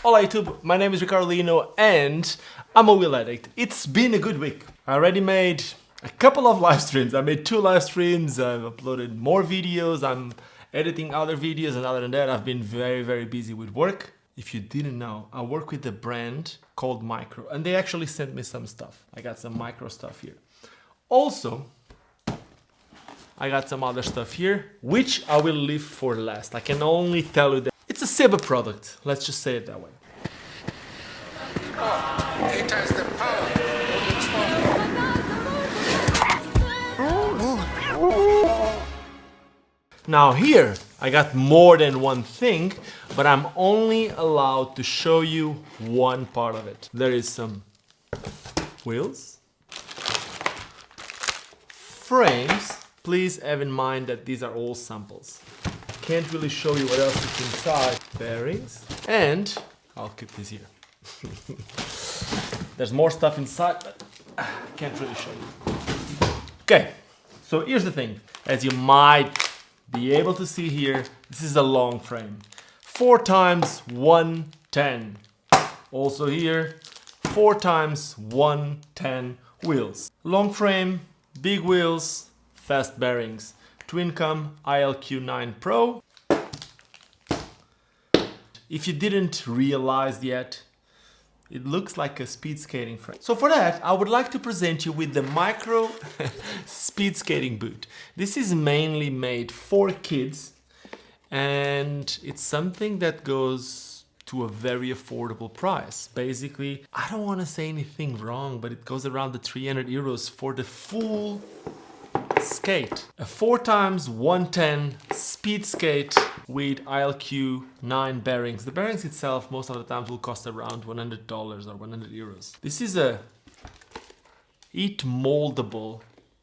Hola YouTube, my name is Ricardo Lino and I'm a wheel addict. It's been a good week. I already made a couple of live streams. I made 2 live streams, I've uploaded more videos, I'm editing other videos, and other than that I've been very busy with work. If you didn't know, I work with a brand called Micro and they actually sent me some stuff. I got some Micro stuff here. Also, I got some other stuff here, which I will leave for last. I can only tell you that it's a Seba product. Let's just say it that way. It has the power. Now here, I got more than one thing, but I'm only allowed to show you one part of it. There is some wheels, frames. Please have in mind that these are all samples. Can't really show you what else is inside. Bearings, and I'll keep this here. There's more stuff inside, but can't really show you. Okay, so here's the thing. As you might be able to see here, this is a long frame. 4x110. Also here, 4x110 wheels. Long frame, big wheels, fast bearings. Twin cam ILQ9 Pro. If you didn't realize yet, it looks like a speed skating frame. So for that, I would like to present you with the Micro speed skating boot. This is mainly made for kids, and it's something that goes to a very affordable price. Basically, I don't want to say anything wrong, but it goes around the 300 euros for the full skate. A 4x110 speed skate with ILQ9 bearings. The bearings itself most of the times will cost around $100 or 100 euros. This is a heat moldable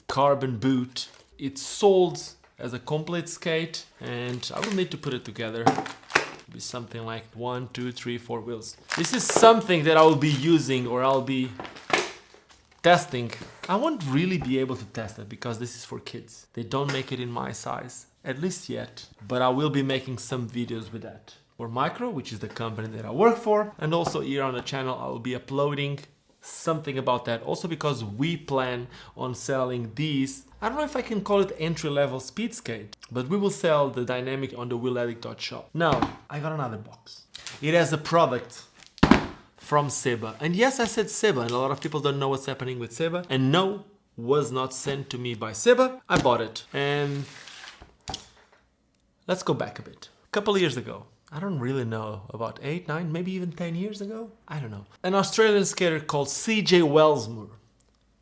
carbon boot. It's sold as a complete skate, and I will need to put it together. It'll be something like 1, 2, 3, 4 wheels. This is something that I will be using, or I'll be testing. I won't really be able to test it because this is for kids. They don't make it in my size, at least yet, but I will be making some videos with that. For Micro, which is the company that I work for, and also here on the channel I will be uploading something about that, also because we plan on selling these. I don't know if I can call it entry-level speed skate, but we will sell the Dynamic on the WHEELADDICT.shop. Now, I got another box. It has a product from Seba. And yes, I said Seba, and a lot of people don't know what's happening with Seba. And no, was not sent to me by Seba. I bought it. And let's go back a bit. A couple of years ago, I don't really know, about 8, 9, maybe even 10 years ago? I don't know. An Australian skater called CJ Wellsmore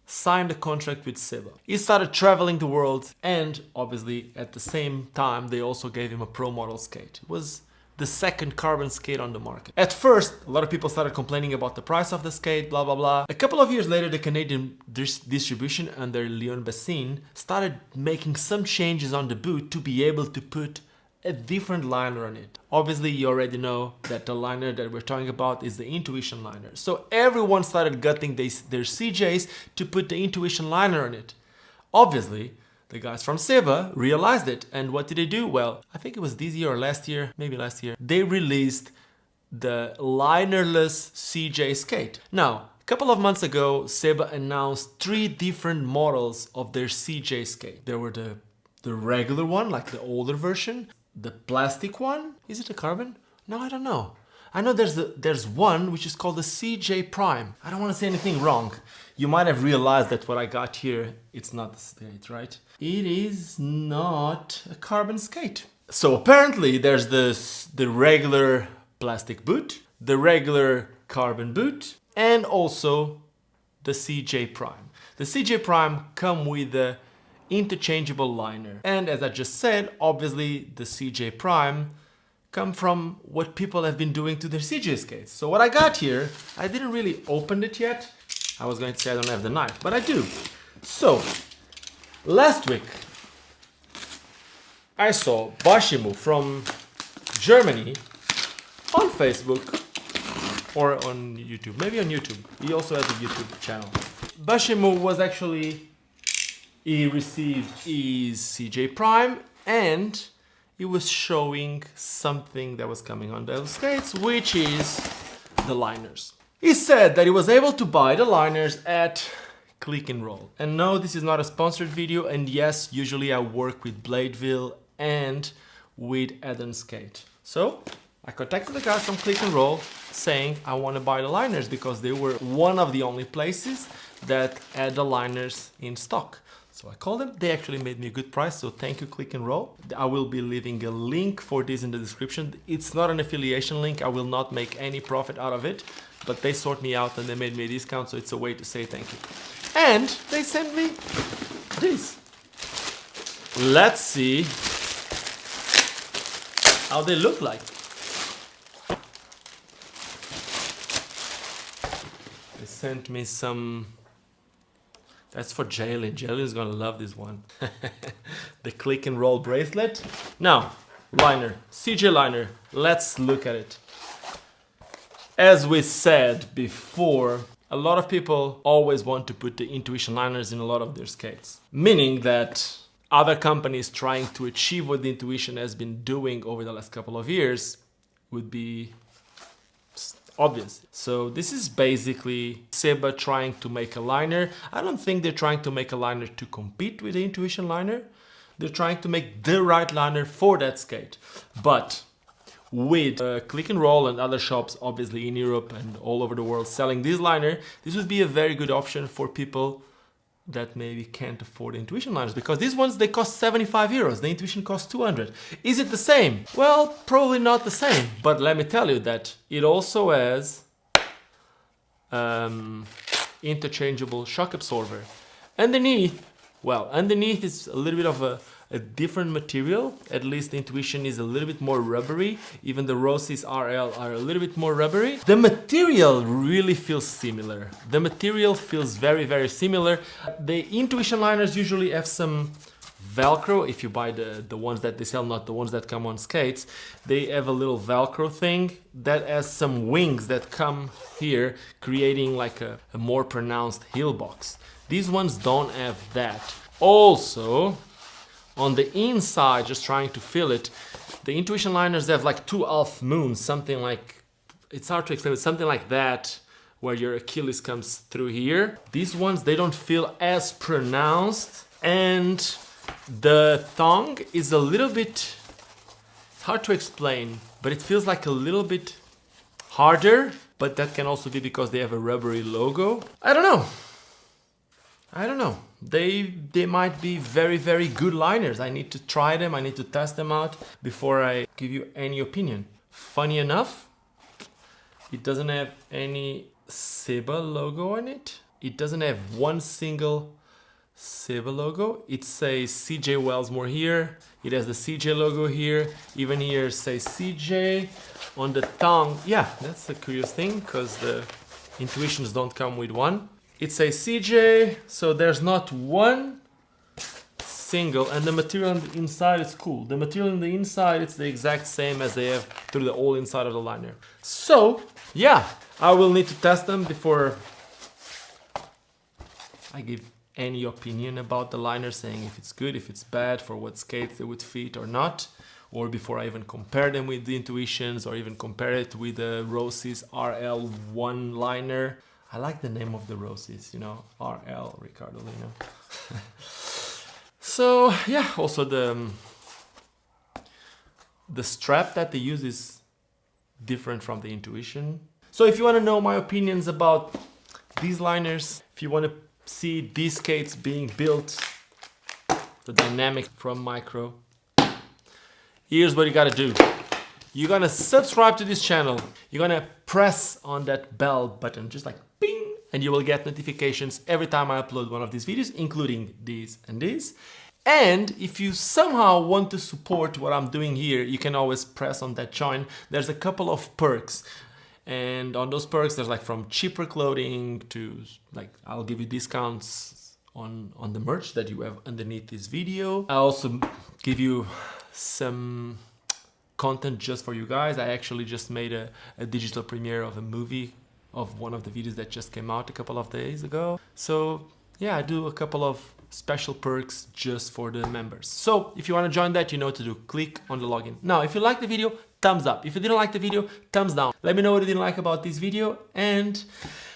signed a contract with Seba. He started traveling the world, and obviously at the same time they also gave him a pro model skate. It was the second carbon skate on the market. At first, a lot of people started complaining about the price of the skate, blah blah blah. A couple of years later, the Canadian distribution under Leon Bassin started making some changes on the boot to be able to put a different liner on it. Obviously, you already know that the liner that we're talking about is the Intuition liner. So everyone started gutting their CJs to put the Intuition liner on it. Obviously, the guys from Seba realized it, and what did they do? Well, I think it was this year or last year, maybe last year. They released the linerless CJ skate. Now, a couple of months ago, Seba announced 3 different models of their CJ skate. There were the regular one, like the older version, the plastic one. Is it a carbon? No, I don't know. I know there's one which is called the CJ Prime. I don't want to say anything wrong. You might have realized that what I got here, it's not the skate, right? It is not a carbon skate. So apparently there's the regular plastic boot, the regular carbon boot, and also the CJ Prime. The CJ Prime come with the interchangeable liner. And as I just said, obviously the CJ Prime come from what people have been doing to their CJ skates. So what I got here, I didn't really open it yet. I was going to say I don't have the knife, but I do. So, last week, I saw Bashimu from Germany on Facebook or on YouTube, maybe on YouTube. He also has a YouTube channel. Bashimu was actually, he received his CJ Prime and he was showing something that was coming on those skates, which is the liners. He said that he was able to buy the liners at Click and Roll. And no, this is not a sponsored video, and yes, usually I work with Bladeville and with Eden Skate. So I contacted the guys from Click and Roll saying I want to buy the liners because they were one of the only places that had the liners in stock. So I called them, they actually made me a good price, so thank you Click and Roll. I will be leaving a link for this in the description. It's not an affiliation link, I will not make any profit out of it, but they sort me out and they made me a discount, so it's a way to say thank you. And they sent me this. Let's see how they look like. They sent me some. That's for Jalen. Jalen's gonna love this one. The Click and Roll bracelet. Now, liner, CJ liner. Let's look at it. As we said before, a lot of people always want to put the Intuition liners in a lot of their skates. Meaning that other companies trying to achieve what the Intuition has been doing over the last couple of years would be obvious. So this is basically Seba trying to make a liner. I don't think they're trying to make a liner to compete with the Intuition liner. They're trying to make the right liner for that skate. But with Click and Roll and other shops, obviously in Europe and all over the world selling this liner, this would be a very good option for people that maybe can't afford the Intuition liners, because these ones, they cost 75 euros. The Intuition costs 200. Is it the same? Well, probably not the same, but let me tell you that it also has interchangeable shock absorber. Underneath, well, underneath is a little bit of a different material. At least the Intuition is a little bit more rubbery. Even the Rosys RL are a little bit more rubbery. The material really feels similar. The material feels very, very similar. The Intuition liners usually have some Velcro. If you buy the ones that they sell, not the ones that come on skates, they have a little Velcro thing that has some wings that come here, creating like a more pronounced heel box. These ones don't have that. Also, on the inside, just trying to feel it, the Intuition liners have like two half moons, something like, it's hard to explain, but something like that, where your Achilles comes through here. These ones, they don't feel as pronounced, and the thong is a little bit, it's hard to explain, but it feels like a little bit harder, but that can also be because they have a rubbery logo. I don't know. They might be very, very good liners. I need to try them. I need to test them out before I give you any opinion. Funny enough, it doesn't have any Seba logo on it. It doesn't have one single Seba logo. It says CJ Wellsmore here. It has the CJ logo here. Even here says CJ. On the tongue, yeah, that's a curious thing because the Intuitions don't come with one. It says CJ, so there's not one single, and the material on the inside is cool. The material on the inside, it's the exact same as they have through the whole inside of the liner. So, yeah, I will need to test them before I give any opinion about the liner, saying if it's good, if it's bad, for what skates they would fit or not, or before I even compare them with the Intuitions, or even compare it with the Rosys RL1 liner. I like the name of the Rosys, you know, RL, Ricardo, Lino. So, yeah, also the strap that they use is different from the Intuition. So if you want to know my opinions about these liners, if you want to see these skates being built, the dynamic from Micro, here's what you gotta do. You're gonna subscribe to this channel. You're gonna press on that bell button, just like ping, and you will get notifications every time I upload one of these videos, including these and these. And if you somehow want to support what I'm doing here, you can always press on that join. There's a couple of perks. And on those perks, there's like from cheaper clothing to like, I'll give you discounts on the merch that you have underneath this video. I also give you some content just for you guys. I actually just made a digital premiere of a movie of one of the videos that just came out a couple of days ago. So yeah, I do a couple of special perks just for the members. So if you want to join that, you know what to do. Click on the login. Now, if you like the video, thumbs up. If you didn't like the video, thumbs down. Let me know what you didn't like about this video, and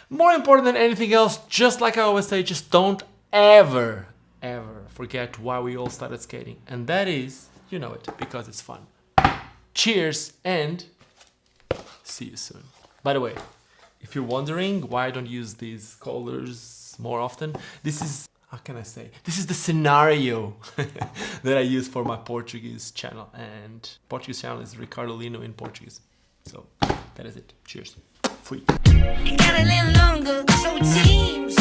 more important than anything else, just like I always say, just don't ever forget why we all started skating, and that is, you know it, because it's fun. Cheers, and see you soon. By the way, if you're wondering why I don't use these colors more often, this is, how can I say, this is the scenario that I use for my Portuguese channel, and Portuguese channel is Ricardo Lino in Portuguese. So that is it. Cheers. Fui. It got a little longer, so it seems.